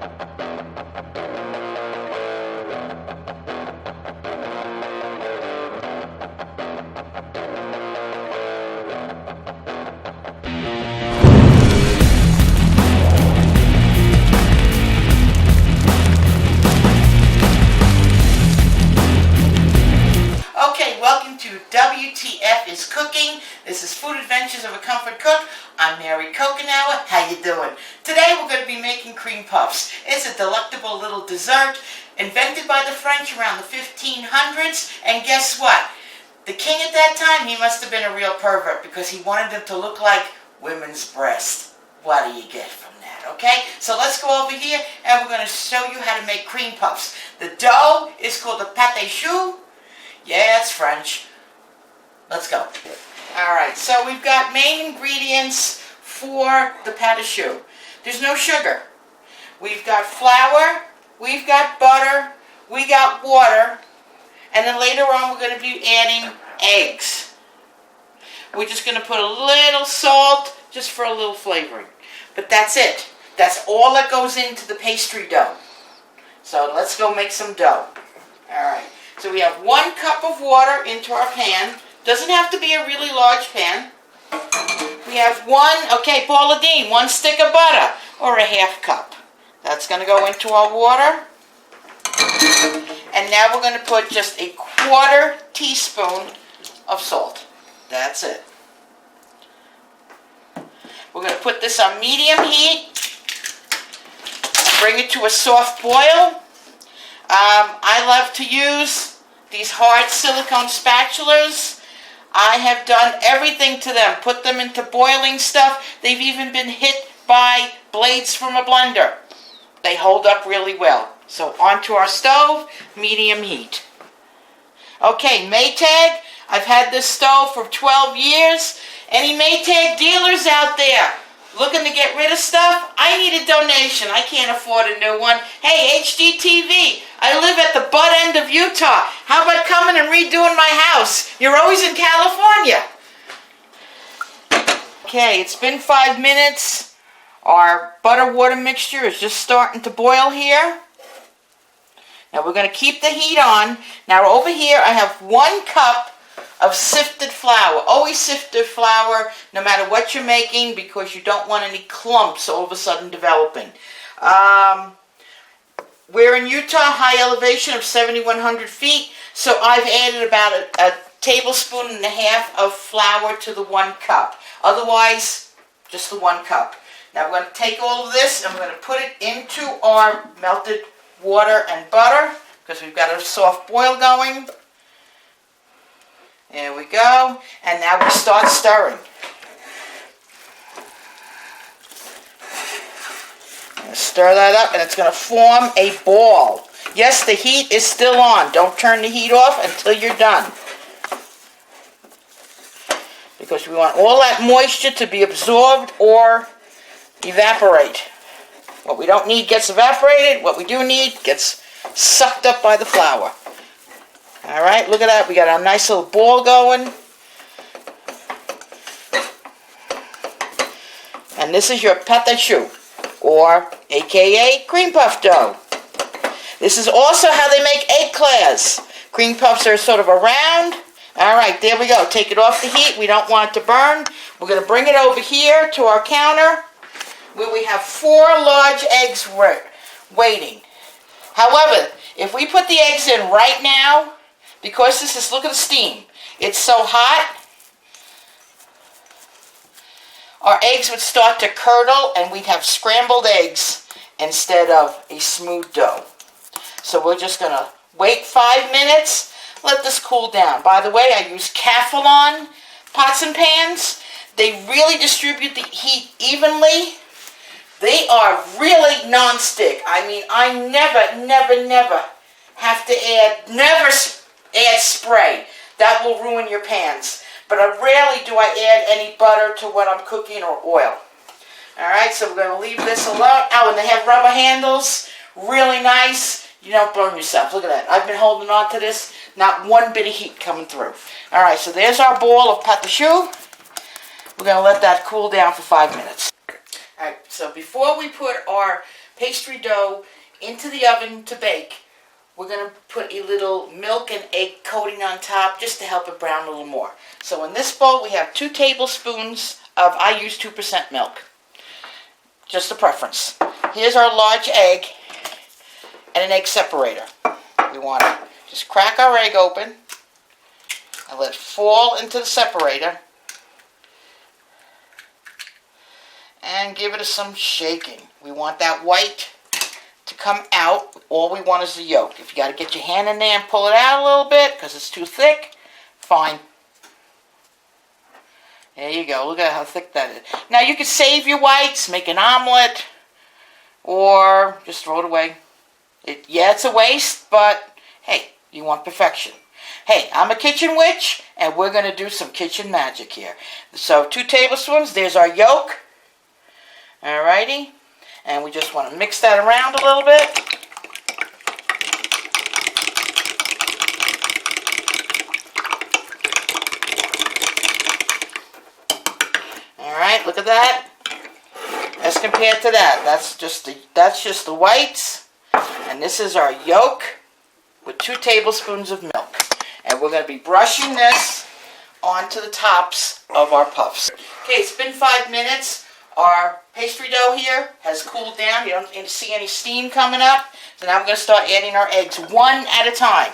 Okay, welcome to WTF is Cooking. This is Food Adventures of a Comfort Cook. I'm Mary Kokenauer. How you doing? Today we're going to be making cream puffs. It's a delectable little dessert invented by the French around the 1500s. And guess what? The king at that time, he must have been a real pervert because he wanted them to look like women's breasts. What do you get from that? Okay, so let's go over here and we're going to show you how to make cream puffs. The dough is called the pâte choux. Yeah, it's French. Let's go. Alright, so we've got main ingredients for the pâte choux. There's no sugar. We've got flour, we've got butter, we got water, and then later on we're going to be adding eggs. We're just going to put a little salt just for a little flavoring. But that's it. That's all that goes into the pastry dough. So let's go make some dough. Alright. So we have 1 cup of water into our pan. Doesn't have to be a really large pan. We have Paula Deen, 1 stick of butter, or a ½ cup. That's going to go into our water. And now we're going to put just a 1/4 teaspoon of salt. That's it. We're going to put this on medium heat. Bring it to a soft boil. I love to use these hard silicone spatulas. I have done everything to them. Put them into boiling stuff. They've even been hit by blades from a blender. They hold up really well. So onto our stove, medium heat. Okay, Maytag. I've had this stove for 12 years. Any Maytag dealers out there looking to get rid of stuff? I need a donation. I can't afford a new one. Hey, HGTV, I live at the butt end of Utah. How about coming and redoing my house? You're always in California. Okay, it's been 5 minutes. Our butter-water mixture is just starting to boil here. Now we're going to keep the heat on. Now over here I have 1 cup of sifted flour. Always sifted flour, no matter what you're making, because you don't want any clumps all of a sudden developing. We're in Utah, high elevation of 7,100 feet, so I've added about a tablespoon and a half of flour to the 1 cup. Otherwise, just the 1 cup. Now we're going to take all of this and we're going to put it into our melted water and butter, because we've got a soft boil going. There we go. And now we start stirring. Stir that up and it's going to form a ball. Yes, the heat is still on. Don't turn the heat off until you're done. Because we want all that moisture to be absorbed or evaporate. What we don't need gets evaporated. What we do need gets sucked up by the flour. Alright, look at that. We got a nice little ball going. And this is your pâte choux, or aka cream puff dough. This is also how they make éclairs. Cream puffs are sort of a round. Alright, there we go. Take it off the heat. We don't want it to burn. We're going to bring it over here to our counter where we have 4 large eggs waiting. However, if we put the eggs in right now, because this is, look at the steam, it's so hot, our eggs would start to curdle and we'd have scrambled eggs instead of a smooth dough. So we're just going to wait 5 minutes, let this cool down. By the way, I use Teflon pots and pans. They really distribute the heat evenly. They are really non-stick. I mean, I never have to add spray. That will ruin your pans. But rarely do I add any butter to what I'm cooking or oil. Alright, so we're going to leave this alone. Oh, and they have rubber handles. Really nice. You don't burn yourself. Look at that. I've been holding on to this. Not one bit of heat coming through. Alright, so there's our ball of pâte choux. We're going to let that cool down for 5 minutes. Alright, so before we put our pastry dough into the oven to bake, we're going to put a little milk and egg coating on top just to help it brown a little more. So in this bowl we have 2 tablespoons of, I use 2% milk. Just a preference. Here's our large egg and an egg separator. We want to just crack our egg open and let it fall into the separator and give it some shaking. We want that white to come out. All we want is the yolk. If you got to get your hand in there and pull it out a little bit because it's too thick, fine. There you go. Look at how thick that is. Now you can save your whites, make an omelet, or just throw it away. Yeah, it's a waste, but hey, you want perfection. Hey, I'm a kitchen witch, and we're going to do some kitchen magic here. So 2 tablespoons, there's our yolk. Alrighty. And we just want to mix that around a little bit. Alright, look at that. As compared to that, that's just the whites. And this is our yolk with 2 tablespoons of milk. And we're going to be brushing this onto the tops of our puffs. Okay, it's been 5 minutes. Our pastry dough here has cooled down. You don't see any steam coming up. So now we're going to start adding our eggs one at a time.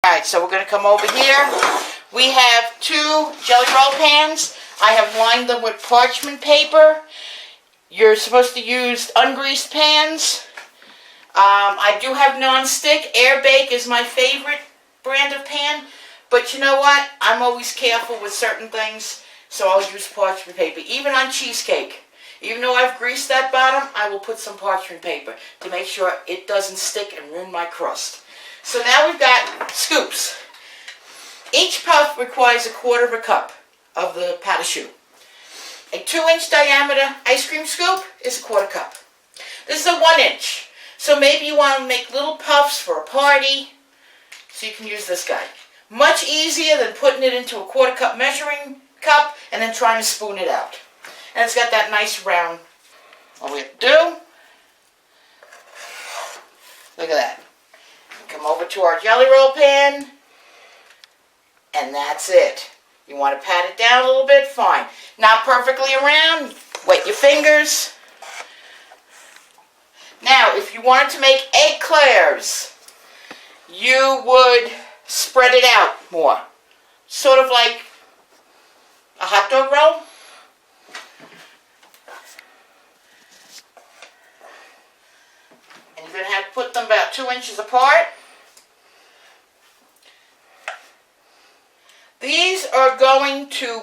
Alright, so we're going to come over here. We have 2 jelly roll pans. I have lined them with parchment paper. You're supposed to use ungreased pans. I do have non-stick. Air Bake is my favorite brand of pan. But you know what? I'm always careful with certain things, so I'll use parchment paper. Even on cheesecake. Even though I've greased that bottom, I will put some parchment paper to make sure it doesn't stick and ruin my crust. So now we've got scoops. Each puff requires 1/4 cup of the pat de choux. A 2-inch diameter ice cream scoop is 1/4 cup. This is a 1-inch. So maybe you want to make little puffs for a party, so you can use this guy. Much easier than putting it into a 1/4 cup measuring cup and then trying to spoon it out. And it's got that nice round. All we have to do, look at that. Come over to our jelly roll pan, and that's it. You want to pat it down a little bit? Fine. Not perfectly around, wet your fingers. Now, if you wanted to make eclairs, you would spread it out more. Sort of like a hot dog roll. And you're going to have to put them about 2 inches apart. These are going to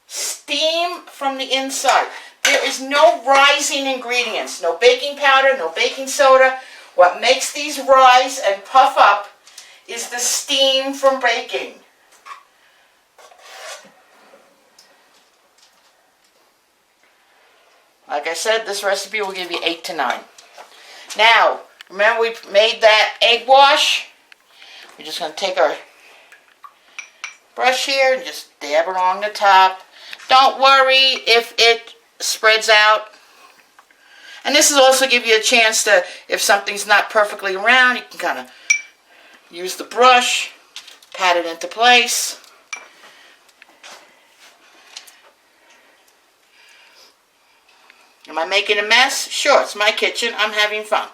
steam from the inside. There is no rising ingredients, no baking powder, no baking soda. What makes these rise and puff up is the steam from baking. Like I said, this recipe will give you 8 to 9. Now, remember we made that egg wash? We're just going to take our brush here and just dab it along the top. Don't worry if it spreads out. And this will also give you a chance to, if something's not perfectly around, you can kind of use the brush, pat it into place. Am I making a mess? Sure, it's my kitchen. I'm having fun.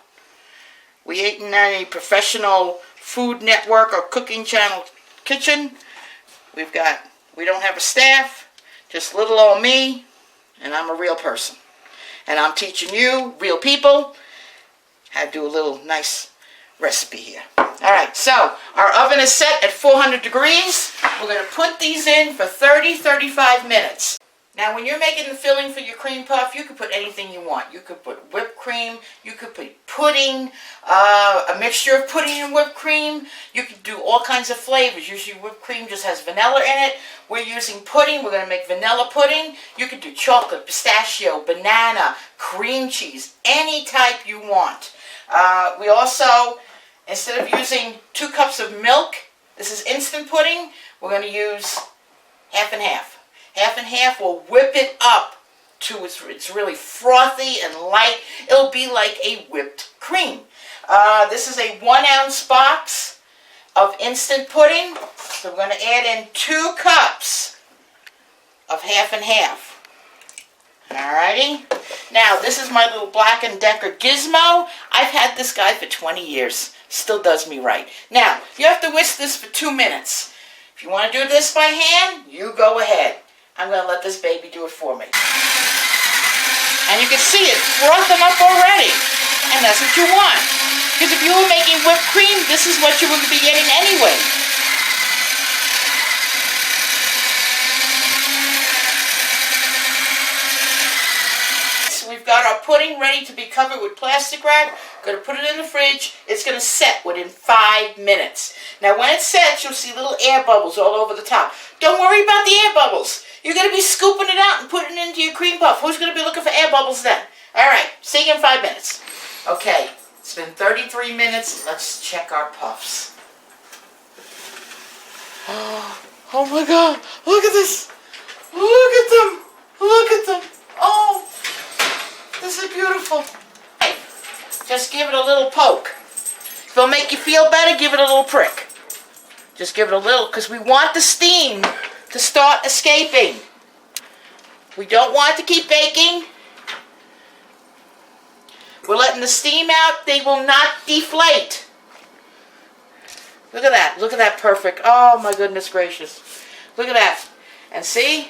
We ain't in any professional Food Network or cooking channel kitchen. We don't have a staff, just little old me, and I'm a real person. And I'm teaching you, real people, how to do a little nice recipe here. Alright, so our oven is set at 400 degrees. We're going to put these in for 30-35 minutes. Now when you're making the filling for your cream puff, you could put anything you want. You could put whipped cream, you could put pudding, a mixture of pudding and whipped cream. You could do all kinds of flavors. Usually whipped cream just has vanilla in it. We're using pudding. We're going to make vanilla pudding. You could do chocolate, pistachio, banana, cream cheese, any type you want. We also instead of using 2 cups of milk, this is instant pudding, we're going to use half and half. Half and half will whip it up to it's really frothy and light. It'll be like a whipped cream. This is a 1 ounce box of instant pudding. So we're going to add in 2 cups of half and half. Alrighty. Now, this is my little Black & Decker gizmo. I've had this guy for 20 years. Still does me right. Now, you have to whisk this for 2 minutes. If you want to do this by hand, you go ahead. I'm going to let this baby do it for me. And you can see it frothing up already. And that's what you want. Because if you were making whipped cream, this is what you would be getting anyway. We've got our pudding ready to be covered with plastic wrap. Going to put it in the fridge. It's going to set within 5 minutes. Now when it sets, you'll see little air bubbles all over the top. Don't worry about the air bubbles. You're going to be scooping it out and putting it into your cream puff. Who's going to be looking for air bubbles then? Alright, see you in 5 minutes. Okay, it's been 33 minutes. Let's check our puffs. Oh my God, look at this. Look at them. Look at them. Oh, this is beautiful. Hey, just give it a little poke. If it'll make you feel better, give it a little prick. Just give it a little, because we want the steam to start escaping. We don't want it to keep baking. We're letting the steam out. They will not deflate. Look at that. Look at that perfect. Oh my goodness gracious. Look at that. And see?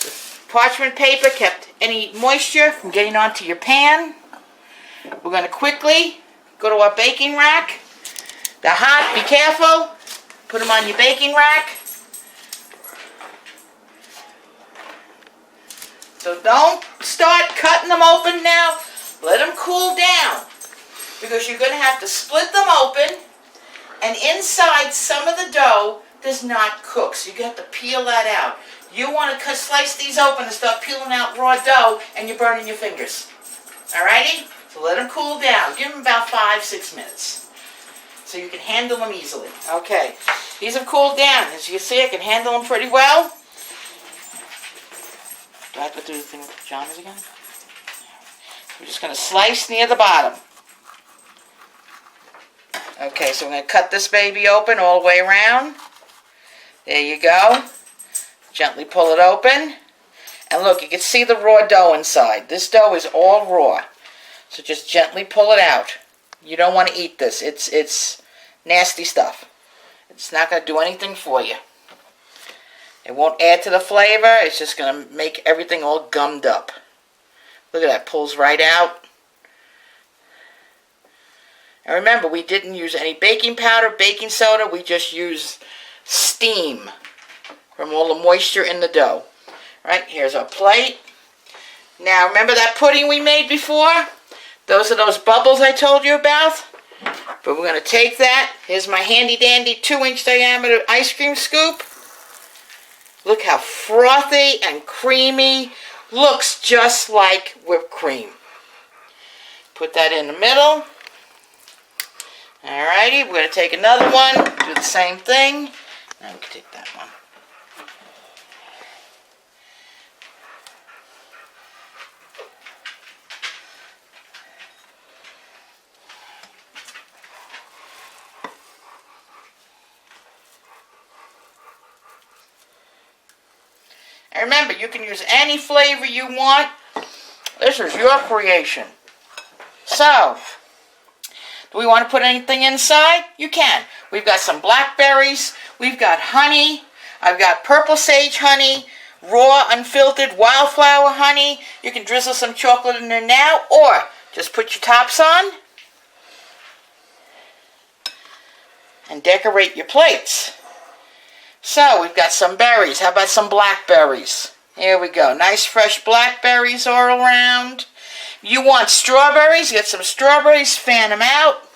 The parchment paper kept any moisture from getting onto your pan. We're going to quickly go to our baking rack. They're hot. Be careful. Put them on your baking rack. So don't start cutting them open now. Let them cool down. Because you're going to have to split them open. And inside, some of the dough does not cook. So you have to peel that out. You want to slice these open and start peeling out raw dough, and you're burning your fingers. Alrighty? So let them cool down. Give them about 5-6 minutes. So you can handle them easily. Okay. These have cooled down. As you see, I can handle them pretty well. Do I have to do the thing with the pajamas again? We're just going to slice near the bottom. Okay, so we're going to cut this baby open all the way around. There you go. Gently pull it open. And look, you can see the raw dough inside. This dough is all raw. So just gently pull it out. You don't want to eat this. It's nasty stuff. It's not going to do anything for you. It won't add to the flavor. It's just going to make everything all gummed up. Look at that. Pulls right out. And remember, we didn't use any baking powder, baking soda. We just used steam from all the moisture in the dough. Right, here's our plate. Now, remember that pudding we made before? Those are those bubbles I told you about. But we're going to take that. Here's my handy-dandy 2-inch diameter ice cream scoop. Look how frothy and creamy. Looks just like whipped cream. Put that in the middle. Alrighty, we're going to take another one. Do the same thing. Now we can take that one. And remember, you can use any flavor you want. This is your creation. So, do we want to put anything inside? You can. We've got some blackberries. We've got honey. I've got purple sage honey, raw, unfiltered wildflower honey. You can drizzle some chocolate in there now, or just put your tops on and decorate your plates. So, we've got some berries. How about some blackberries? Here we go. Nice fresh blackberries all around. You want strawberries? Get some strawberries, fan them out.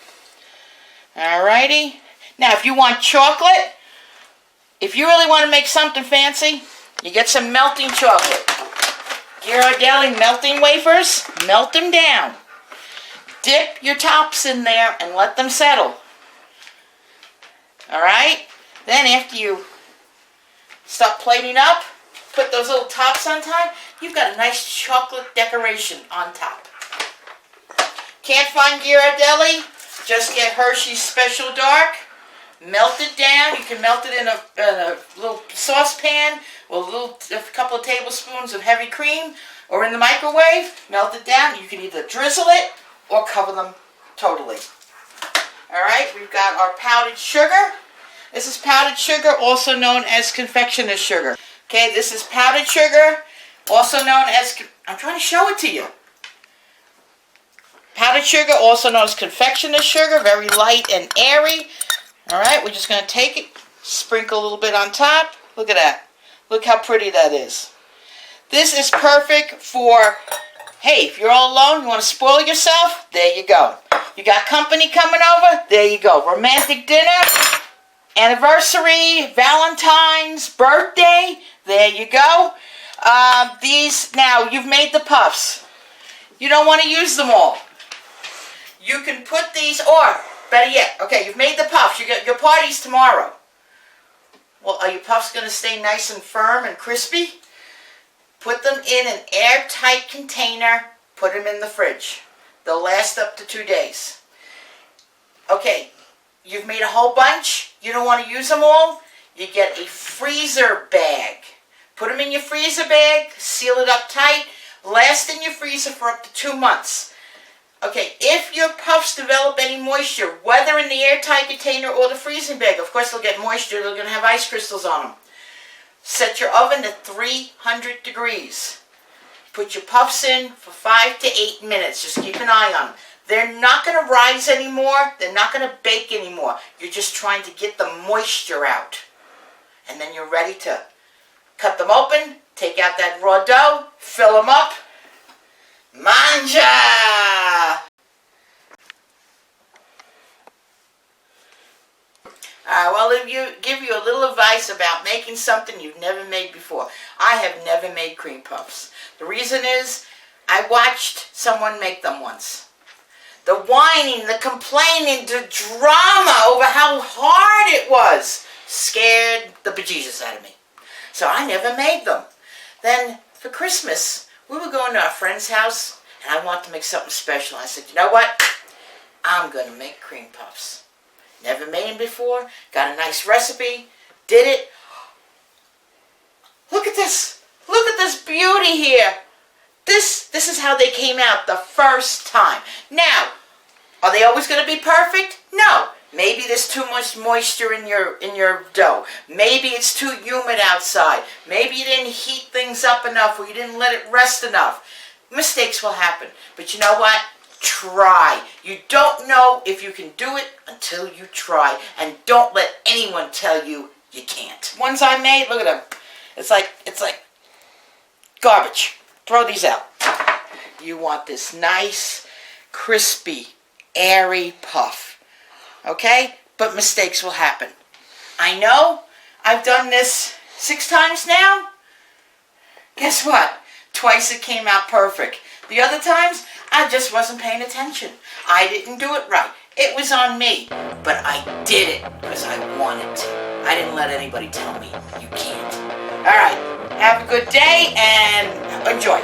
Alrighty. Now, if you want chocolate, if you really want to make something fancy, you get some melting chocolate. Ghirardelli melting wafers. Melt them down. Dip your tops in there and let them settle. All right? Then after you start plating up, put those little tops on top, you've got a nice chocolate decoration on top. Can't find Ghirardelli? Just get Hershey's Special Dark. Melt it down. You can melt it in a little saucepan with a couple of tablespoons of heavy cream, or in the microwave. Melt it down. You can either drizzle it or cover them totally. All right, we've got our powdered sugar. This is powdered sugar, also known as confectioner's sugar. Okay, this is powdered sugar, also known as, I'm trying to show it to you. Powdered sugar, also known as confectioner's sugar, very light and airy. All right, we're just going to take it, sprinkle a little bit on top. Look at that. Look how pretty that is. This is perfect for, hey, if you're all alone, you want to spoil yourself, there you go. You got company coming over, there you go. Romantic dinner, anniversary, Valentine's, birthday, there you go. Now, you've made the puffs. You don't want to use them all. You can put these, or better yet, okay, you've made the puffs. Your party's tomorrow. Well, are your puffs going to stay nice and firm and crispy? Put them in an airtight container. Put them in the fridge. They'll last up to 2 days. Okay, you've made a whole bunch. You don't want to use them all. You get a freezer bag. Put them in your freezer bag. Seal it up tight. Last in your freezer for up to 2 months. Okay, if your puffs develop any moisture, whether in the airtight container or the freezing bag, of course they'll get moisture, they're going to have ice crystals on them. Set your oven to 300 degrees. Put your puffs in for 5 to 8 minutes. Just keep an eye on them. They're not going to rise anymore. They're not going to bake anymore. You're just trying to get the moisture out. And then you're ready to cut them open, take out that raw dough, fill them up. Manja! Well, give you a little advice about making something you've never made before. I have never made cream puffs. The reason is, I watched someone make them once. The whining, the complaining, the drama over how hard it was scared the bejesus out of me. So I never made them. Then, for Christmas, we were going to our friend's house, and I wanted to make something special. I said, you know what? I'm going to make cream puffs. Never made them before. Got a nice recipe. Did it. Look at this. Look at this beauty here. This is how they came out the first time. Now, are they always going to be perfect? No. Maybe there's too much moisture in your dough. Maybe it's too humid outside. Maybe you didn't heat things up enough, or you didn't let it rest enough. Mistakes will happen. But you know what? Try. You don't know if you can do it until you try. And don't let anyone tell you you can't. Ones I made, look at them. It's like garbage. Throw these out. You want this nice, crispy, airy puff. Okay? But mistakes will happen. I know. I've done this 6 times now. Guess what? Twice it came out perfect. The other times, I just wasn't paying attention. I didn't do it right. It was on me. But I did it because I wanted to. I didn't let anybody tell me you can't. All right. Have a good day and enjoy.